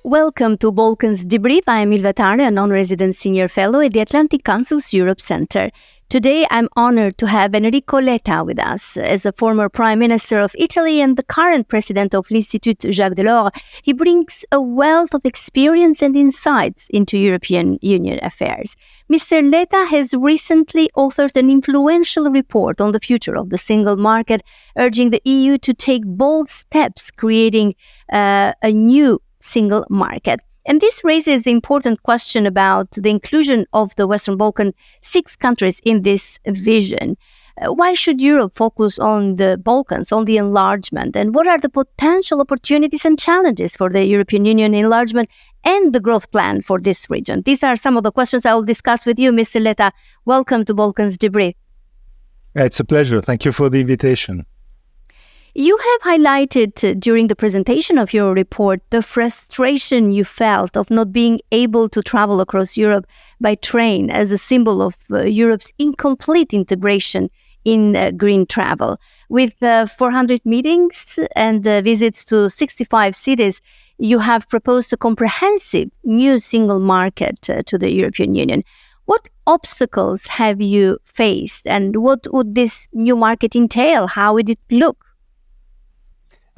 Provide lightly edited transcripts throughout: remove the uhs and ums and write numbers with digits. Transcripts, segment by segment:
Welcome to Balkans Debrief. I am Ilva, Tare, a non-resident senior fellow at the Atlantic Council's Europe Center. Today, I'm honored to have Enrico Letta with us. As a former Prime Minister of Italy and the current President of Institut Jacques Delors, he brings a wealth of experience and insights into European Union affairs. Mr. Letta has recently authored an influential report on the future of the single market, urging the EU to take bold steps creating a new single market. And this raises the important question about the inclusion of the Western Balkan 6 countries in this vision. Why should Europe focus on the Balkans, on the enlargement? And what are the potential opportunities and challenges for the European Union enlargement and the growth plan for this region? These are some of the questions I will discuss with you, Mr. Letta. Welcome to Balkans Debrief. It's a pleasure. Thank you for the invitation. You have highlighted during the presentation of your report the frustration you felt of not being able to travel across Europe by train as a symbol of Europe's incomplete integration in green travel. With 400 meetings and visits to 65 cities, you have proposed a comprehensive new single market to the European Union. What obstacles have you faced, and what would this new market entail? How would it look?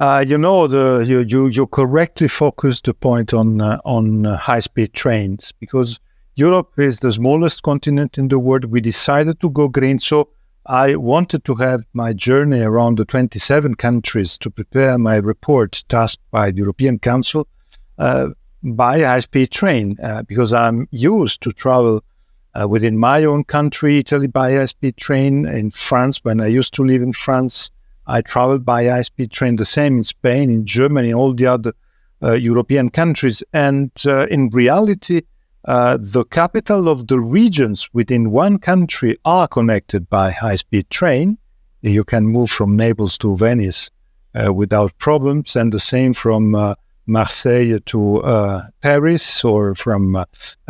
You correctly focused the point on high-speed trains, because Europe is the smallest continent in the world. We decided to go green, so I wanted to have my journey around the 27 countries to prepare my report tasked by the European Council by high-speed train, because I'm used to travel within my own country, Italy, by high-speed train. In France, when I used to live in France, I traveled by high-speed train, the same in Spain, in Germany, all the other European countries. And in reality, the capital of the regions within one country are connected by high-speed train. You can move from Naples to Venice without problems, and the same from Marseille to Paris, or from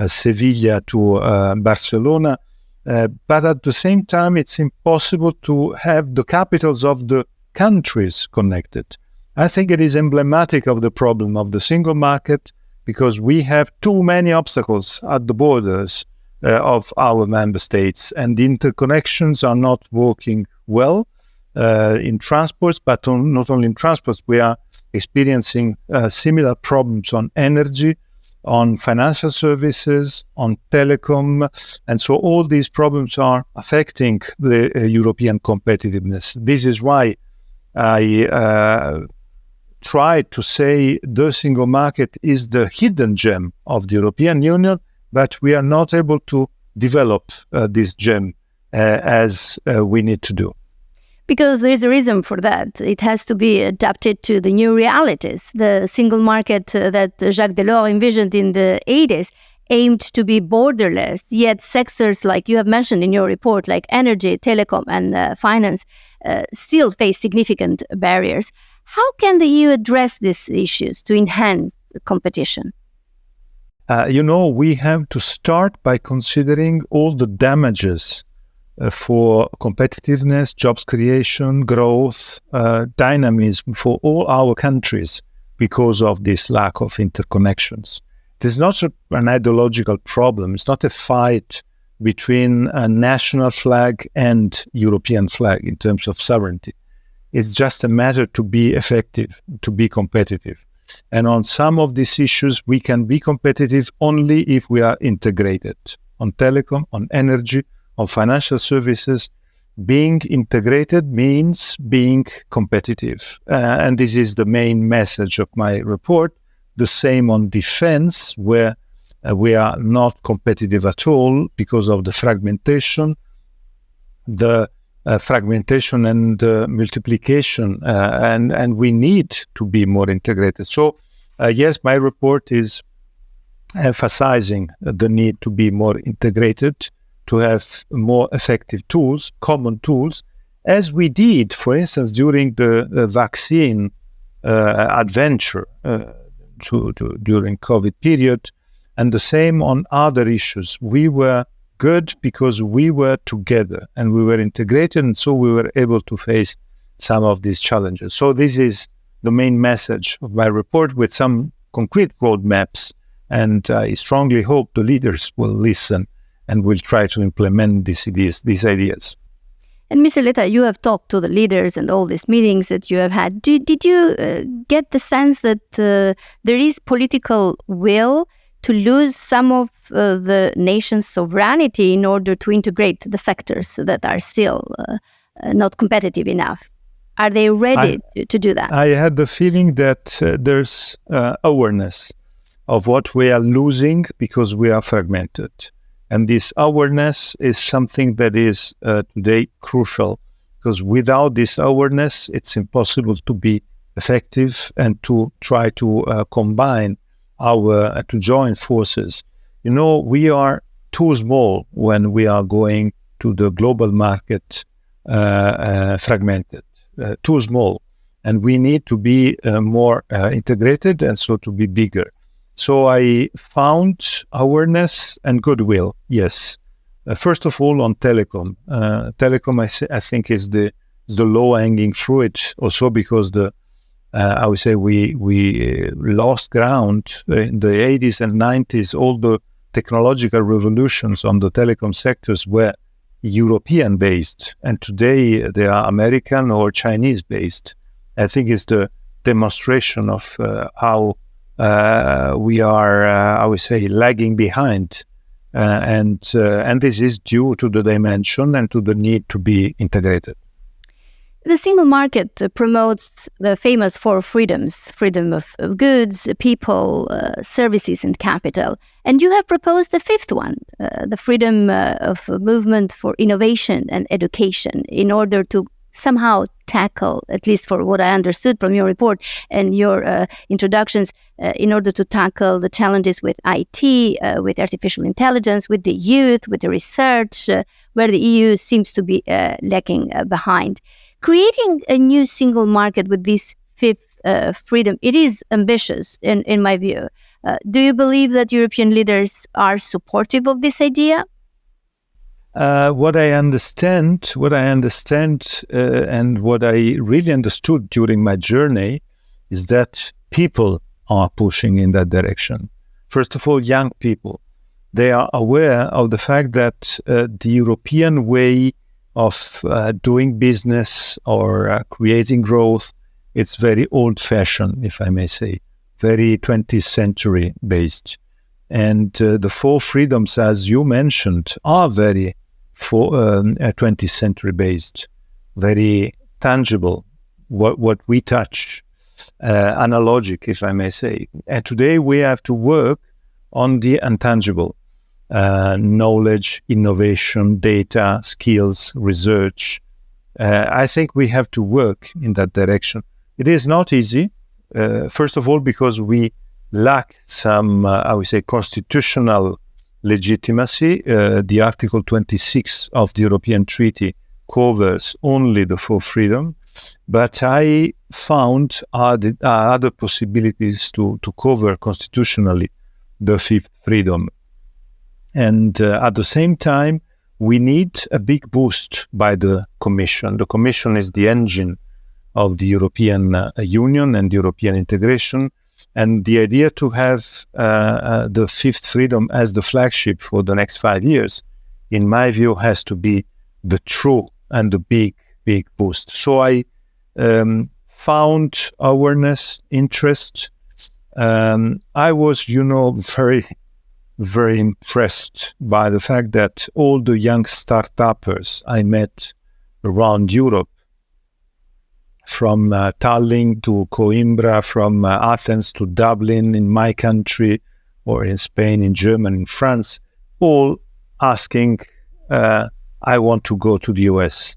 Sevilla to Barcelona. But at the same time, it's impossible to have the capitals of the countries connected. I think it is emblematic of the problem of the single market, because we have too many obstacles at the borders of our member states, and the interconnections are not working well in transports, but not only in transports. We are experiencing similar problems on energy, on financial services, on telecom, and so all these problems are affecting the European competitiveness. This is why I tried to say the single market is the hidden gem of the European Union, but we are not able to develop this gem as we need to do. Because there is a reason for that. It has to be adapted to the new realities. The single market that Jacques Delors envisioned in the 80s aimed to be borderless, yet sectors like you have mentioned in your report, like energy, telecom, and finance, still face significant barriers. How can the EU address these issues to enhance competition? We have to start by considering all the damages for competitiveness, jobs creation, growth, dynamism for all our countries because of this lack of interconnections. It is not an ideological problem. It's not a fight between a national flag and European flag in terms of sovereignty. It's just a matter to be effective, to be competitive. And on some of these issues, we can be competitive only if we are integrated. On telecom, on energy, on financial services, being integrated means being competitive. And this is the main message of my report. The same on defense, where we are not competitive at all because of the fragmentation and the multiplication, and we need to be more integrated. So, yes, my report is emphasizing the need to be more integrated, to have more effective tools, common tools, as we did, for instance, during the vaccine adventure during COVID period, and the same on other issues. We were good because we were together and we were integrated, and so we were able to face some of these challenges. So this is the main message of my report, with some concrete roadmaps. And I strongly hope the leaders will listen and will try to implement these ideas. And Mr. Letta, you have talked to the leaders and all these meetings that you have had. Did you get the sense that there is political will to lose some of the nation's sovereignty in order to integrate the sectors that are still not competitive enough? Are they ready to do that? I had the feeling that there's awareness of what we are losing because we are fragmented. And this awareness is something that is today crucial, because without this awareness, it's impossible to be effective and to try to combine to join forces. We are too small when we are going to the global market fragmented, too small. And we need to be more integrated and so to be bigger. So I found awareness and goodwill, yes. First of all, on telecom. Telecom, I think, is the low-hanging fruit, also because I would say we lost ground in the 80s and 90s. All the technological revolutions on the telecom sectors were European-based, and today they are American or Chinese-based. I think it's the demonstration of how we are, I would say, lagging behind, and this is due to the dimension and to the need to be integrated. The single market promotes the famous four freedoms: freedom of goods, people, services, and capital. And you have proposed the fifth one, the freedom of movement for innovation and education, in order to somehow tackle, at least for what I understood from your report and your introductions, in order to tackle the challenges with IT, with artificial intelligence, with the youth, with the research, where the EU seems to be lagging behind. Creating a new single market with this fifth freedom, it is ambitious in my view. Do you believe that European leaders are supportive of this idea? What I understand, and what I really understood during my journey is that people are pushing in that direction. First of all, young people. They are aware of the fact that the European way of doing business or creating growth, it's very old-fashioned, if I may say, very 20th century based. And the four freedoms, as you mentioned, are very 20th century based, very tangible, what we touch, analogic, if I may say. And today we have to work on the intangible, knowledge, innovation, data, skills, research. I think we have to work in that direction. It is not easy, first of all, because we lack some, I would say, constitutional legitimacy. The Article 26 of the European Treaty covers only the four freedom, but I found other possibilities to cover constitutionally the fifth freedom. And at the same time, we need a big boost by the Commission. The Commission is the engine of the European Union and European integration. And the idea to have the fifth freedom as the flagship for the next 5 years, in my view, has to be the true and the big boost. So I found awareness, interest. I was, very, very impressed by the fact that all the young startuppers I met around Europe, from Tallinn to Coimbra, from Athens to Dublin in my country, or in Spain, in Germany, in France, all asking, I want to go to the US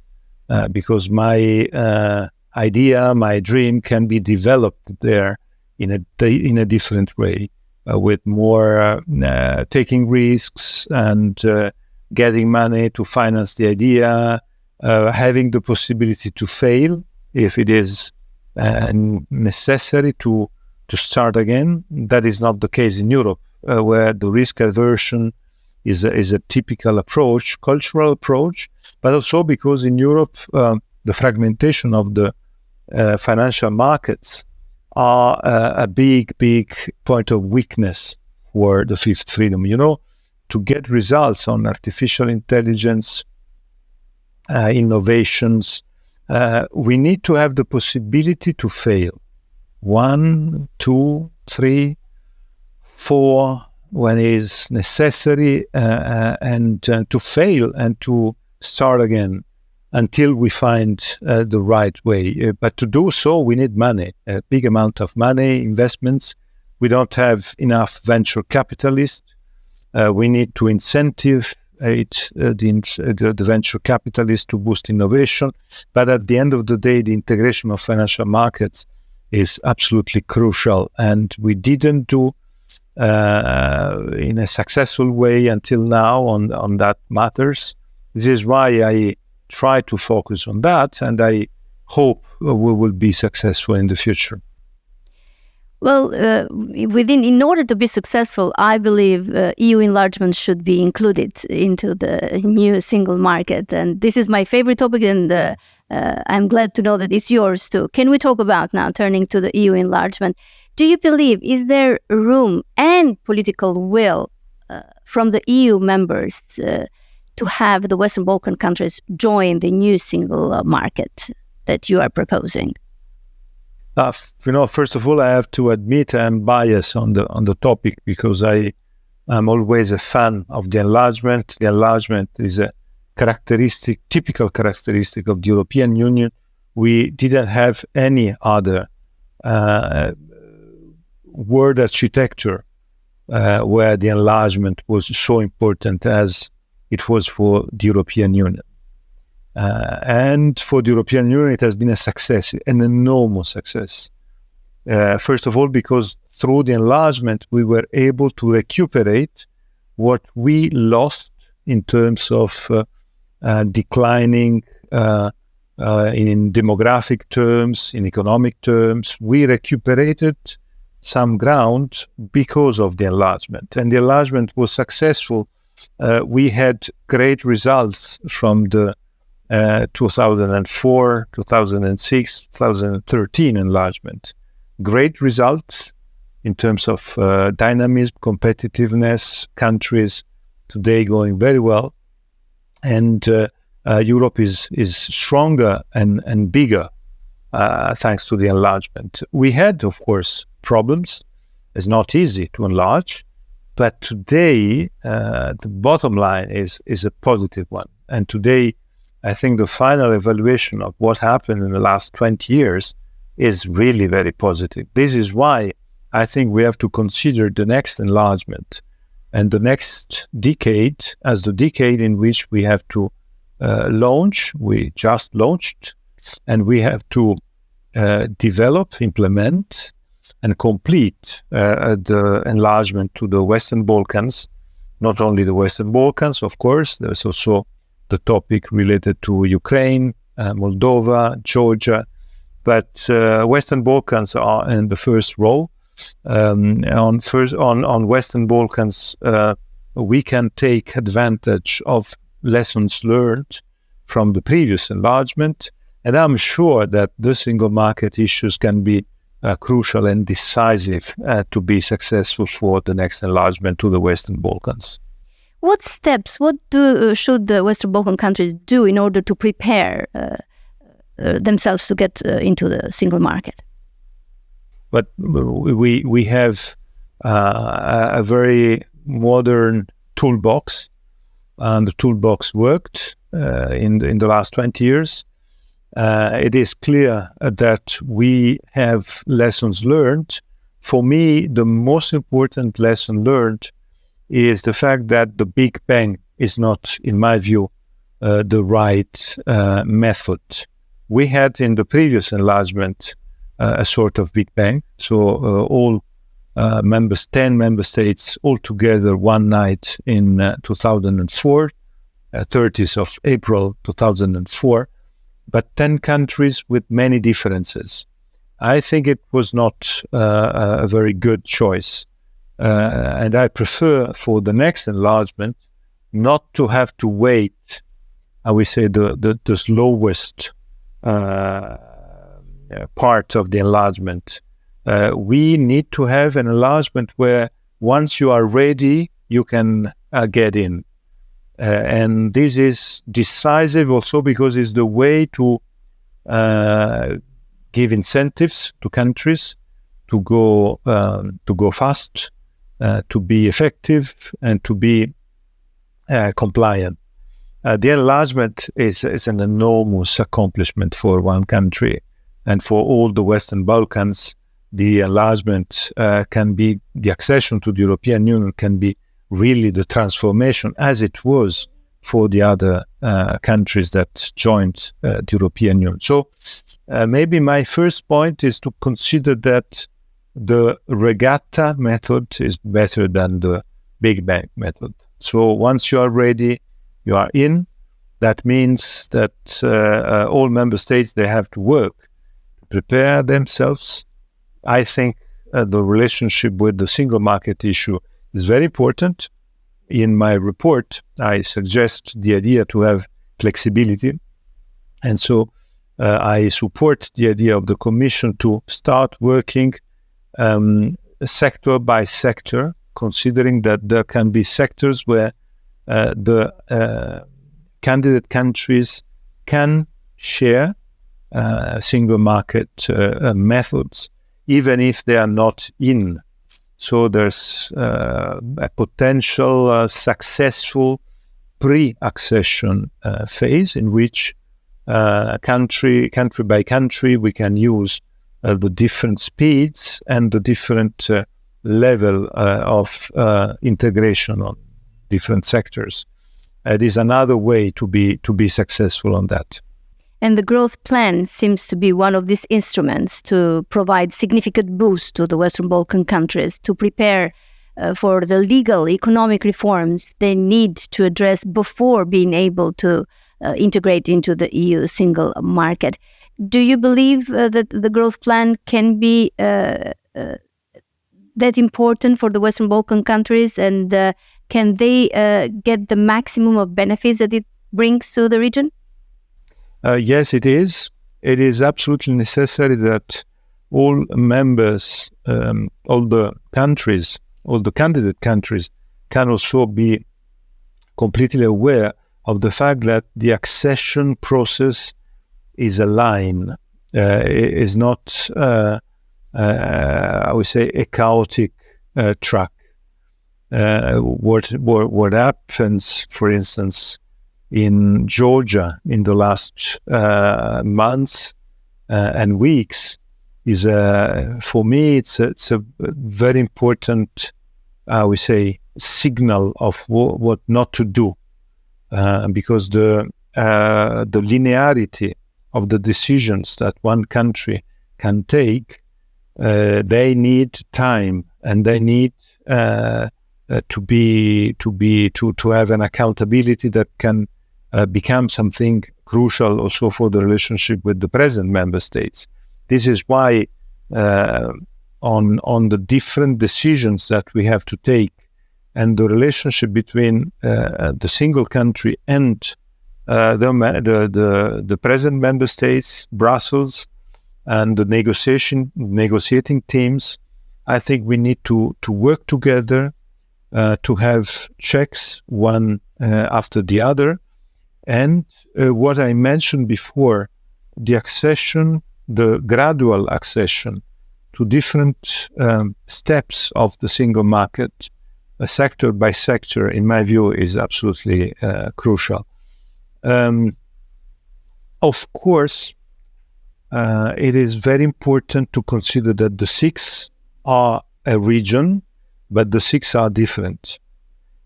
because my idea, my dream can be developed there in a different way, with more taking risks and getting money to finance the idea, having the possibility to fail if it is necessary to start again. That is not the case in Europe, where the risk aversion is a typical approach, cultural approach, but also because in Europe, the fragmentation of the financial markets are a big point of weakness for the fifth freedom. To get results on artificial intelligence, innovations, we need to have the possibility to fail. 1, 2, 3, 4, when is necessary, and to fail and to start again until we find the right way. But to do so, we need money, a big amount of money, investments. We don't have enough venture capitalists. We need to incentivize the venture capitalists to boost innovation. But at the end of the day, the integration of financial markets is absolutely crucial. And we didn't do in a successful way until now on that matters. This is why I try to focus on that, and I hope we will be successful in the future. Well, in order to be successful, I believe EU enlargement should be included into the new single market. And this is my favorite topic, and I'm glad to know that it's yours too. Can we talk about now, turning to the EU enlargement? Do you believe, is there room and political will from the EU members to have the Western Balkan countries join the new single market that you are proposing? First of all, I have to admit I'm biased on the topic because I'm always a fan of the enlargement. The enlargement is a typical characteristic of the European Union. We didn't have any other word architecture where the enlargement was so important as it was for the European Union. And for the European Union, it has been a success, an enormous success. First of all, because through the enlargement, we were able to recuperate what we lost in terms of declining in demographic terms, in economic terms. We recuperated some ground because of the enlargement. And the enlargement was successful. We had great results from the 2004, 2006, 2013 enlargement. Great results in terms of dynamism, competitiveness, countries today going very well. And Europe is stronger and bigger thanks to the enlargement. We had, of course, problems. It's not easy to enlarge. But today, the bottom line is a positive one. And today, I think the final evaluation of what happened in the last 20 years is really very positive. This is why I think we have to consider the next enlargement and the next decade as the decade in which we have to launch. We just launched, and we have to develop, implement, and complete the enlargement to the Western Balkans. Not only the Western Balkans, of course, there's also the topic related to Ukraine, Moldova, Georgia, but Western Balkans are in the first row. On Western Balkans, we can take advantage of lessons learned from the previous enlargement, and I'm sure that the single market issues can be crucial and decisive to be successful for the next enlargement to the Western Balkans. What steps, should the Western Balkan countries do in order to prepare themselves to get into the single market? But we have a very modern toolbox, and the toolbox worked in the last 20 years. It is clear that we have lessons learned. For me, the most important lesson learned is the fact that the Big Bang is not, in my view, the right method. We had in the previous enlargement a sort of Big Bang. So all 10 member states all together one night in 2004, 30th of April 2004, but 10 countries with many differences. I think it was not a very good choice. And I prefer for the next enlargement not to have to wait, I would say, the slowest part of the enlargement We need to have an enlargement where once you are ready, you can get in. And this is decisive also because it's the way to give incentives to countries to go fast, to be effective, and to be compliant. The enlargement is an enormous accomplishment for one country, and for all the Western Balkans. The enlargement can be, the accession to the European Union can be really the transformation, as it was for the other countries that joined the European Union. So maybe my first point is to consider that the Regatta Method is better than the Big Bang Method. So once you are ready, you are in. That means that all member states, they have to work to prepare themselves. I think the relationship with the single market issue is very important. In my report, I suggest the idea to have flexibility. And so I support the idea of the Commission to start working sector by sector, considering that there can be sectors where the candidate countries can share single market methods, even if they are not in. So there's a potential successful pre-accession phase in which country by country we can use the different speeds and the different level of integration on different sectors. It is another way to be successful on that. And the growth plan seems to be one of these instruments to provide significant boost to the Western Balkan countries to prepare for the legal economic reforms they need to address before being able to integrate into the EU single market. Do you believe that the growth plan can be that important for the Western Balkan countries, and can they get the maximum of benefits that it brings to the region? Yes, it is. It is absolutely necessary that all members, all the countries, all the candidate countries can also be completely aware of the fact that the accession process is a line, is not, I would say, a chaotic track. What happens, for instance, in Georgia in the last months and weeks is, for me, it's a very important, I would say, signal of what not to do, because the linearity of the decisions that one country can take, they need time, and they need to have an accountability that can become something crucial also for the relationship with the present member states. This is why on the different decisions that we have to take, and the relationship between the single country and the present member states, Brussels, and the negotiating teams, I think we need to work together to have checks one after the other. And what I mentioned before, the accession, the gradual accession to different steps of the single market, sector by sector, in my view, is absolutely crucial. Of course, it is very important to consider that the six are a region, but the six are different.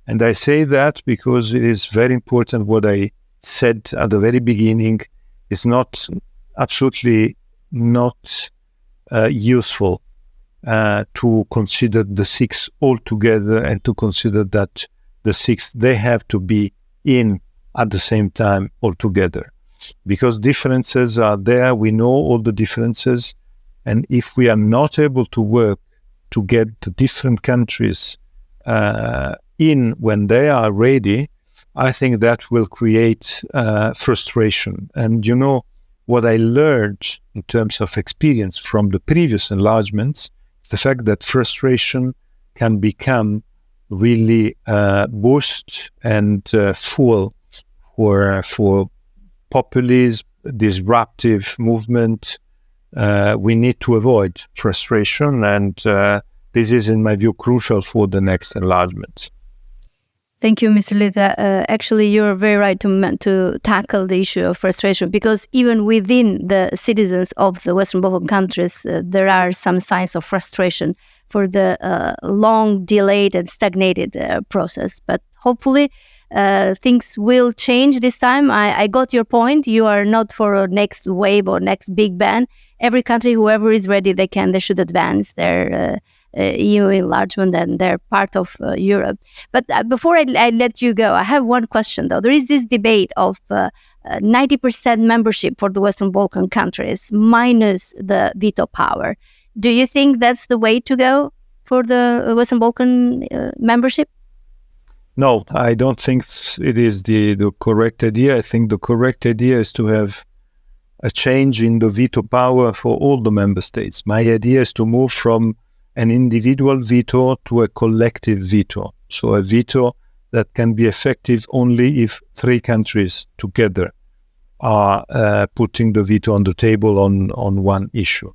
And I say that because it is very important what I said at the very beginning. Is not absolutely not useful to consider the six all together, and to consider that the six, they have to be in at the same time all together, because differences are there. We know all the differences, and if we are not able to work to get the different countries in when they are ready, I think that will create frustration. And what I learned in terms of experience from the previous enlargements is the fact that frustration can become really boost and fuel for populist, disruptive movement. We need to avoid frustration, and this is, in my view, crucial for the next enlargement. Thank you, Mr. Letta. Actually, you're very right to tackle the issue of frustration, because even within the citizens of the Western Balkan countries, there are some signs of frustration for the long delayed and stagnated process. But hopefully, things will change this time. I got your point. You are not for a next wave or next big bang. Every country, whoever is ready, they should advance their EU enlargement, and they're part of Europe. But before I let you go, I have one question, though. There is this debate of 90% membership for the Western Balkan countries minus the veto power. Do you think that's the way to go for the Western Balkan membership? No, I don't think it is the correct idea. I think the correct idea is to have a change in the veto power for all the member states. My idea is to move from an individual veto to a collective veto. So a veto that can be effective only if 3 countries together are putting the veto on the table on one issue.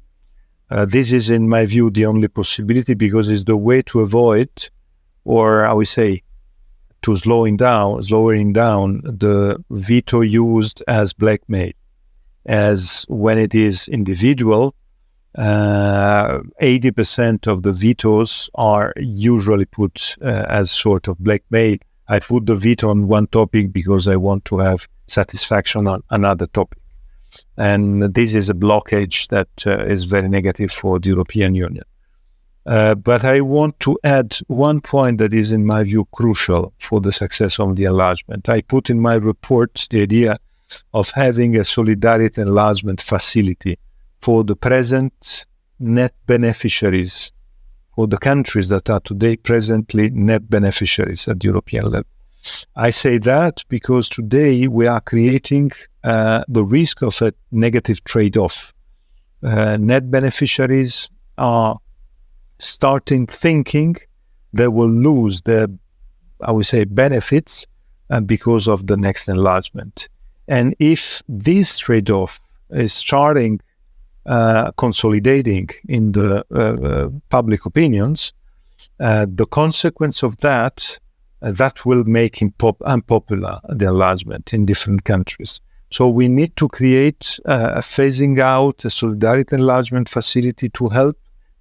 This is, in my view, the only possibility, because it's the way to avoid, or I would say, to slowing down the veto used as blackmail. As when it is individual, 80% of the vetoes are usually put as sort of blackmail. I put the veto on one topic because I want to have satisfaction on another topic. And this is a blockage that is very negative for the European Union. But I want to add one point that is, in my view, crucial for the success of the enlargement. I put in my report the idea of having a solidarity enlargement facility for the present net beneficiaries, for the countries that are today presently net beneficiaries at the European level. I say that because today we are creating the risk of a negative trade-off. Net beneficiaries are starting thinking they will lose their, I would say, benefits because of the next enlargement. And if this trade-off is starting consolidating in the public opinions, the consequence of that will make unpopular the enlargement in different countries. So we need to create a phasing out, a solidarity enlargement facility to help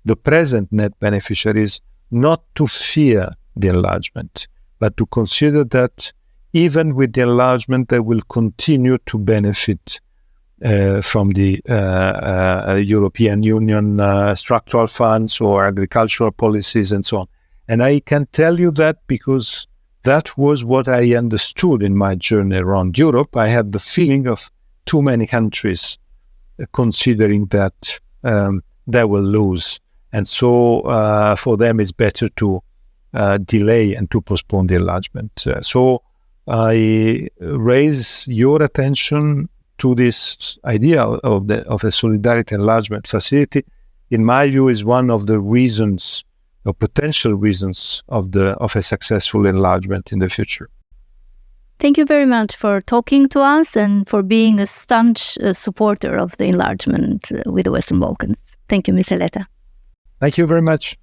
the present net beneficiaries not to fear the enlargement, but to consider that even with the enlargement, they will continue to benefit from the European Union structural funds or agricultural policies and so on. And I can tell you that because that was what I understood in my journey around Europe. I had the feeling of too many countries considering that they will lose. And so for them, it's better to delay and to postpone the enlargement. So I raise your attention to this idea of a solidarity enlargement facility. In my view, is one of the reasons, or potential reasons, of a successful enlargement in the future. Thank you very much for talking to us and for being a staunch supporter of the enlargement with the Western Balkans. Thank you, Mr. Letta. Thank you very much.